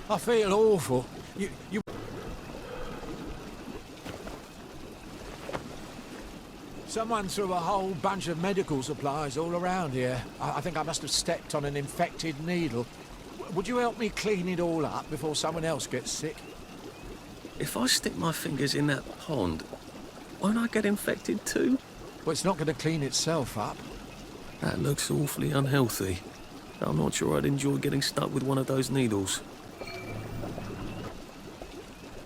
I feel awful. You... Someone threw a whole bunch of medical supplies all around here. I think I must have stepped on an infected needle. Would you help me clean it all up before someone else gets sick? If I stick my fingers in that pond, won't I get infected too? Well, it's not going to clean itself up. That looks awfully unhealthy. I'm not sure I'd enjoy getting stuck with one of those needles.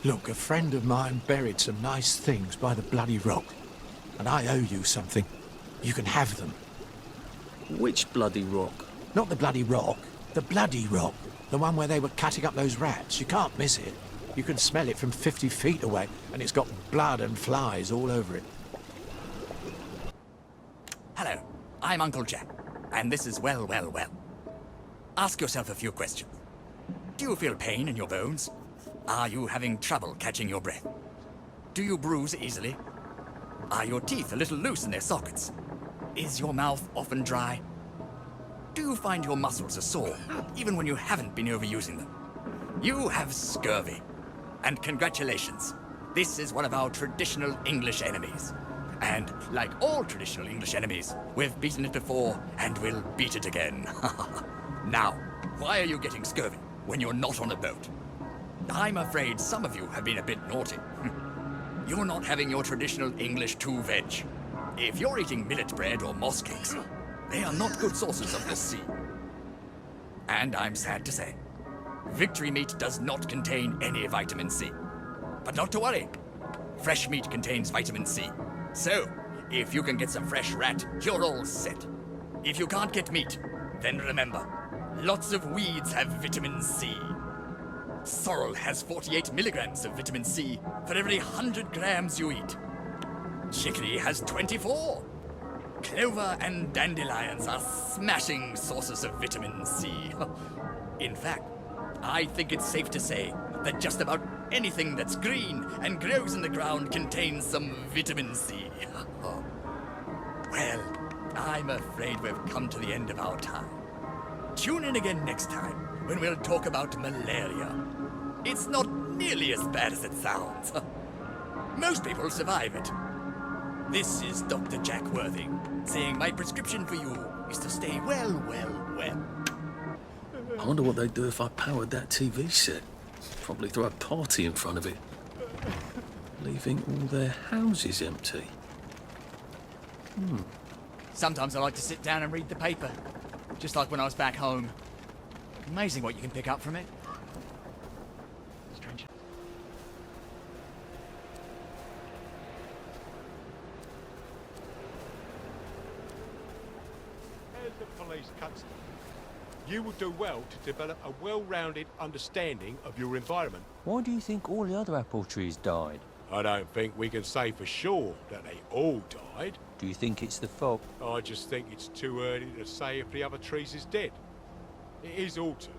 Look, a friend of mine buried some nice things by the bloody rock. And I owe you something. You can have them. Which bloody rock? Not the bloody rock. The bloody rock. The one where they were cutting up those rats. You can't miss it. You can smell it from 50 feet away, and it's got blood and flies all over it. Hello, I'm Uncle Jack, and this is Well, Well, Well. Ask yourself a few questions. Do you feel pain in your bones? Are you having trouble catching your breath? Do you bruise easily? Are your teeth a little loose in their sockets? Is your mouth often dry? Do you find your muscles are sore, even when you haven't been overusing them? You have scurvy. And congratulations, this is one of our traditional English enemies. And like all traditional English enemies, we've beaten it before and we'll beat it again. Now, why are you getting scurvy when you're not on a boat? I'm afraid some of you have been a bit naughty. You're not having your traditional English 2-veg. If you're eating millet bread or moss cakes, they are not good sources of the sea. And I'm sad to say, victory meat does not contain any vitamin C. But not to worry, fresh meat contains vitamin C. So, if you can get some fresh rat, you're all set. If you can't get meat, then remember, lots of weeds have vitamin C. Sorrel has 48 milligrams of vitamin C for every 100 grams you eat. Chicory has 24. Clover and dandelions are smashing sources of vitamin C. In fact, I think it's safe to say that just about anything that's green and grows in the ground contains some vitamin C. Well, I'm afraid we've come to the end of our time. Tune in again next time when we'll talk about malaria. It's not nearly as bad as it sounds. Most people survive it. This is Dr. Jack Worthing, saying my prescription for you is to stay well, well, well. I wonder what they'd do if I powered that TV set. Probably throw a party in front of it, leaving all their houses empty. Sometimes I like to sit down and read the paper, just like when I was back home. Amazing what you can pick up from it. Strange. As the police constable, you will do well to develop a well-rounded understanding of your environment. Why do you think all the other apple trees died? I don't think we can say for sure that they all died. Do you think it's the fog? I just think it's too early to say if the other trees is dead. It is autumn.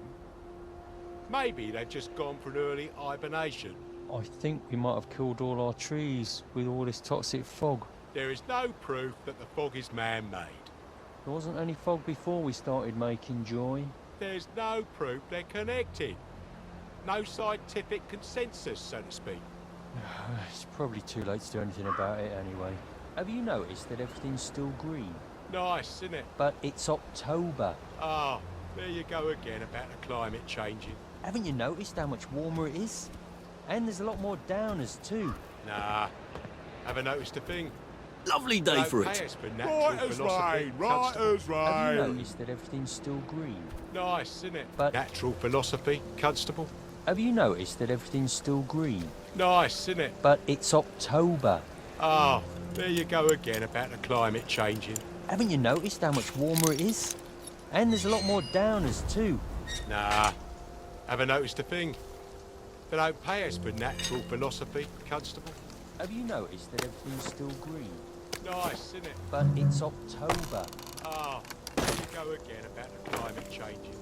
Maybe they've just gone for an early hibernation. I think we might have killed all our trees with all this toxic fog. There is no proof that the fog is man-made. There wasn't any fog before we started making joy. There's no proof they're connected. No scientific consensus, so to speak. It's probably too late to do anything about it anyway. Have you noticed that everything's still green? Nice, isn't it? But it's October. Ah, there you go again about the climate changing. Haven't you noticed how much warmer it is? And there's a lot more downers too. Nah, haven't noticed a thing. Lovely day for Pay it. us for natural philosophy, constable. Have you noticed that everything's still green? Nice, isn't it? But- Natural philosophy, constable. Have you noticed that everything's still green? Nice, isn't it? But it's October. Ah, there you go again about the climate changing. Haven't you noticed how much warmer it is? And there's a lot more downers too. Nah, haven't noticed a thing. They don't pay us for natural philosophy, constable. Have you noticed that everything's still green? Nice, isn't it? But it's October. Ah, there you go again about the climate changing.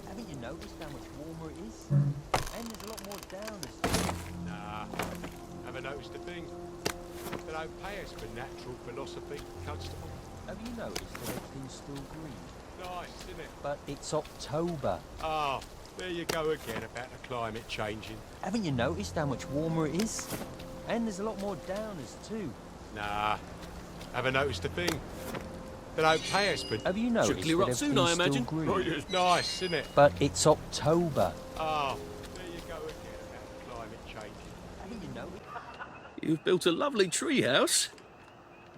Haven't you noticed how much warmer it is? And there's a lot more downers too. Nah, haven't noticed a thing. They don't pay us for natural philosophy, constable. Have you noticed that everything's still green? Nice, isn't it? But it's October. Ah, There you go again about the climate changing. Haven't you noticed how much warmer it is? And there's a lot more downers too. Nah, haven't noticed a thing. They don't pay us, but Have you noticed Should clear that up soon, everything's I imagine. still green? it's nice, isn't it? But it's October. Ah, there you go again about the climate changing. Haven't you noticed? You've built a lovely treehouse.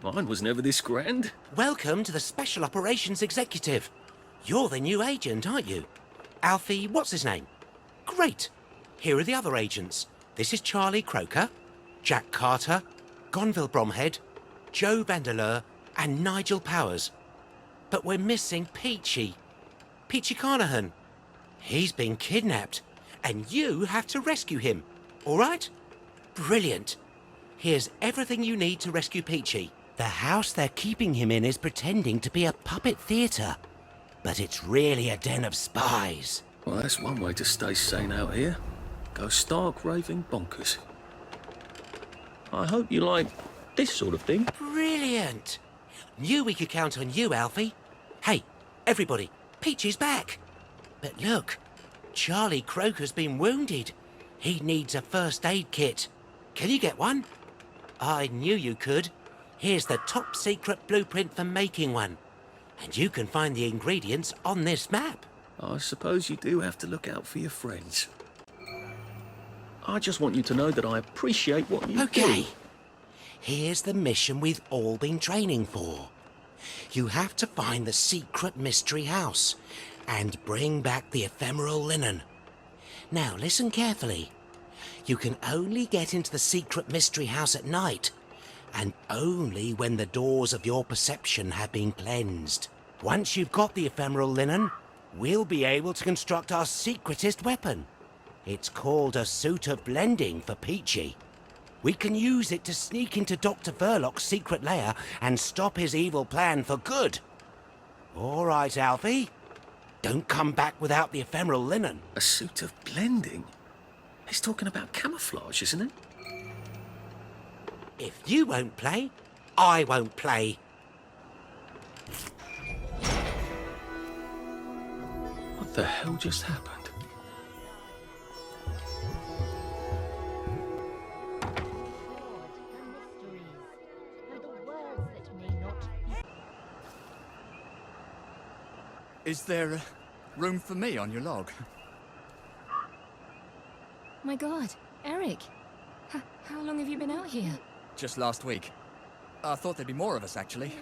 Mine was never this grand. Welcome to the Special Operations Executive. You're the new agent, aren't you? Alfie, what's his name? Great. Here are the other agents. This is Charlie Croker, Jack Carter, Gonville Bromhead, Joe Vandeleur, and Nigel Powers. But we're missing Peachy. Peachy Carnahan. He's been kidnapped, and you have to rescue him. All right? Brilliant. Here's everything you need to rescue Peachy. The house they're keeping him in is pretending to be a puppet theatre, but it's really a den of spies. Well, that's one way to stay sane out here. Go stark raving bonkers. I hope you like this sort of thing. Brilliant. Knew we could count on you, Alfie. Hey, everybody, Peachy's back. But look, Charlie Croker's been wounded. He needs a first aid kit. Can you get one? I knew you could. Here's the top secret blueprint for making one. And you can find the ingredients on this map. I suppose you do have to look out for your friends. I just want you to know that I appreciate what you do. Okay. Here's the mission we've all been training for. You have to find the secret mystery house and bring back the ephemeral linen. Now listen carefully. You can only get into the secret mystery house at night, and only when the doors of your perception have been cleansed. Once you've got the ephemeral linen, we'll be able to construct our secretest weapon. It's called a suit of blending for Peachy. We can use it to sneak into Dr. Verloc's secret lair and stop his evil plan for good. All right, Alfie. Don't come back without the ephemeral linen. A suit of blending? He's talking about camouflage, isn't it? If you won't play, I won't play. What the hell just happened? Is there room for me on your log? My God, Eric. How long have you been out here? Just last week. I thought there'd be more of us, actually.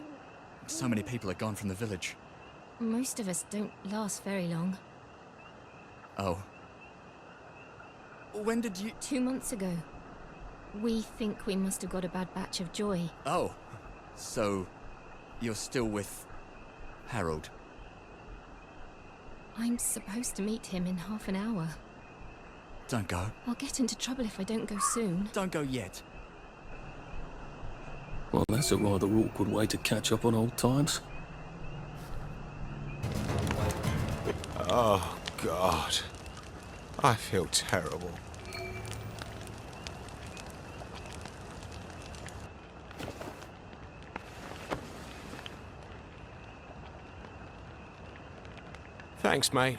So many people are gone from the village. Most of us don't last very long. Oh. When did you... 2 months ago. We think we must have got a bad batch of joy. Oh. So... you're still with... Harold? I'm supposed to meet him in half an hour. Don't go. I'll get into trouble if I don't go soon. Don't go yet. Well, that's a rather awkward way to catch up on old times. Oh, God. I feel terrible. Thanks, mate.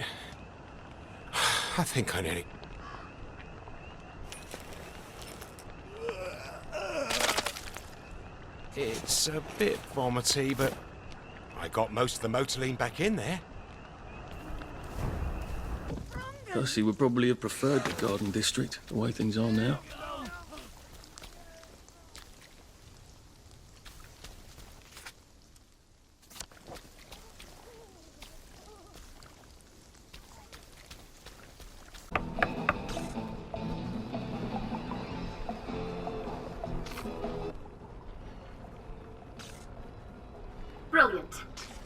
I think I nearly... It's a bit vomity, but I got most of the motoline back in there. Percy would probably have preferred the Garden District, the way things are now. Brilliant.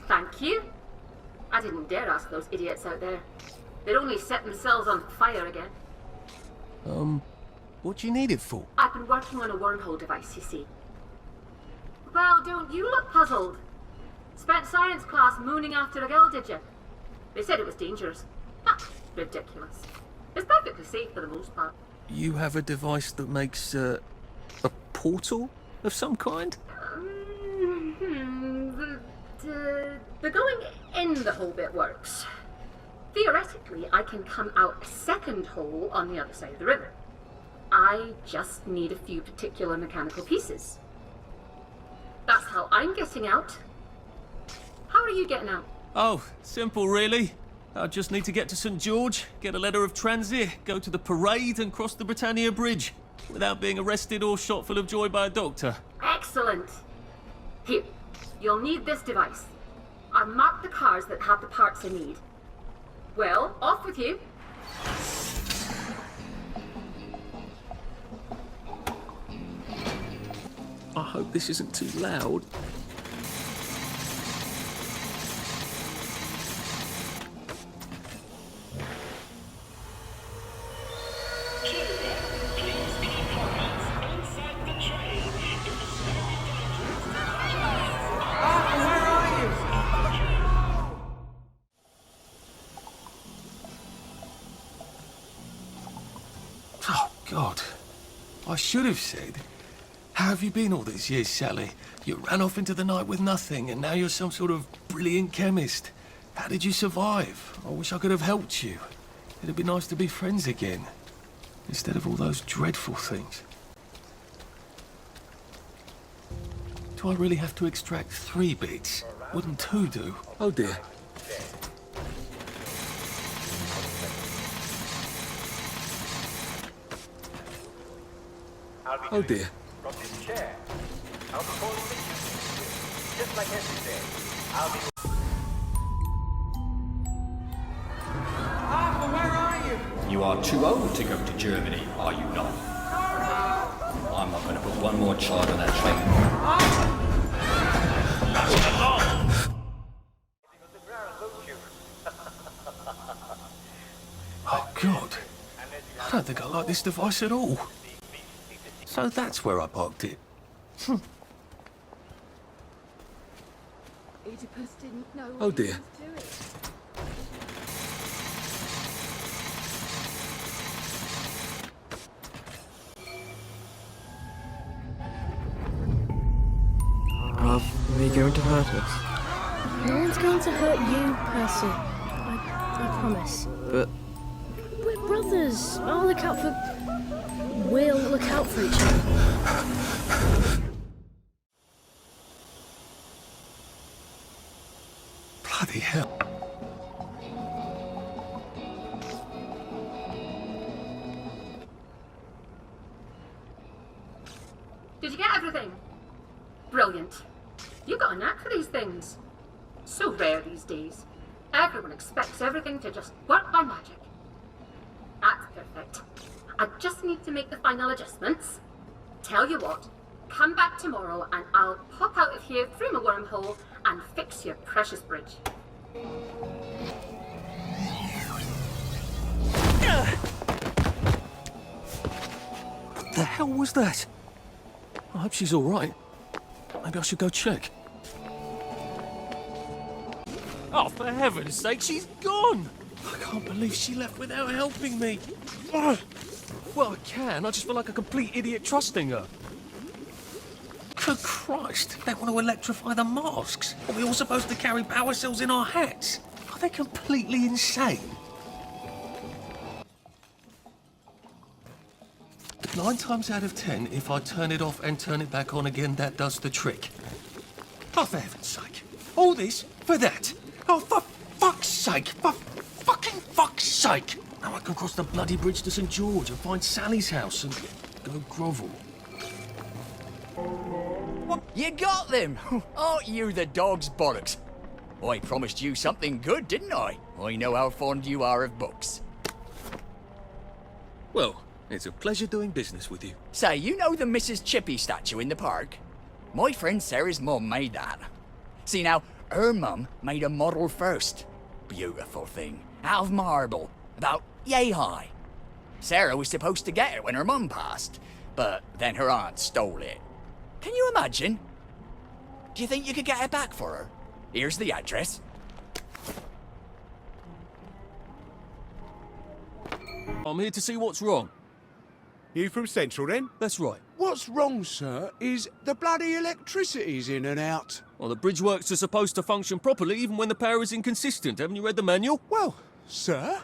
Thank you. I didn't dare ask those idiots out there. They'd only set themselves on fire again. What do you need it for? I've been working on a wormhole device, you see. Well, don't you look puzzled? Spent science class mooning after a girl, did you? They said it was dangerous. Ha! Ridiculous. It's perfectly safe for the most part. You have a device that makes, a portal of some kind? The going in the hole bit works. Theoretically, I can come out a second hole on the other side of the river. I just need a few particular mechanical pieces. That's how I'm getting out. How are you getting out? Oh, simple really. I just need to get to St. George, get a letter of transit, go to the parade and cross the Britannia Bridge without being arrested or shot full of joy by a doctor. Excellent. Here, you'll need this device. I've marked the cars that have the parts I need. Well, off with you. I hope this isn't too loud. Oh, God. I should have said. How have you been all these years, Sally? You ran off into the night with nothing, and now you're some sort of brilliant chemist. How did you survive? I wish I could have helped you. It'd be nice to be friends again, instead of all those dreadful things. Do I really have to extract 3 bits? Wouldn't 2 do? Oh dear. Oh dear. From this chair, I'll be calling the just like every day. I'll be... Arthur, where are you? You are too old to go to Germany, are you not? I'm not going to put one more child on that train. Oh, God. I don't think I like this device at all. So that's where I parked it. Oedipus didn't know Oh, what he dear. was doing. Are they going to hurt us? No one's going to hurt you, Percy. I promise. But We're brothers. I'll look out for... We'll look out for each other. Bloody hell. Did you get everything? Brilliant. You got a knack for these things. So rare these days. Everyone expects everything to just work by magic. That's perfect. I just need to make the final adjustments. Tell you what, come back tomorrow and I'll pop out of here through my wormhole and fix your precious bridge. What the hell was that? I hope she's all right. Maybe I should go check. Oh, for heaven's sake, she's gone! I can't believe she left without helping me. Ugh. Well, I can. I just feel like a complete idiot trusting her. Good Christ, they want to electrify the masks. Are we all supposed to carry power cells in our hats? Are they completely insane? 9 times out of 10, if I turn it off and turn it back on again, that does the trick. Oh, for heaven's sake. All this for that. Oh, for fuck's sake. For fucking fuck's sake. Now I can cross the bloody bridge to St. George and find Sally's house and go grovel. You got them! Aren't you the dog's bollocks? I promised you something good, didn't I? I know how fond you are of books. Well, it's a pleasure doing business with you. Say, you know the Mrs. Chippy statue in the park? My friend Sarah's mum made that. See now, her mum made a model first. Beautiful thing. Out of marble. About yay high. Sarah was supposed to get it when her mum passed, but then her aunt stole it. Can you imagine? Do you think you could get it back for her? Here's the address. I'm here to see what's wrong. You from Central then? That's right. What's wrong, sir, is the bloody electricity's in and out. Well, the bridge works are supposed to function properly even when the power is inconsistent. Haven't you read the manual? Well, Sir?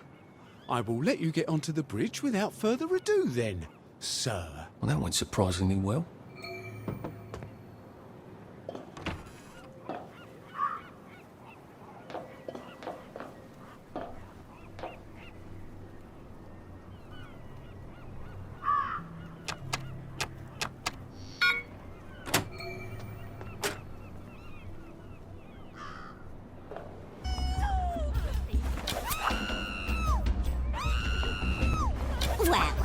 I will let you get onto the bridge without further ado then, sir. Well, that went surprisingly well. Well,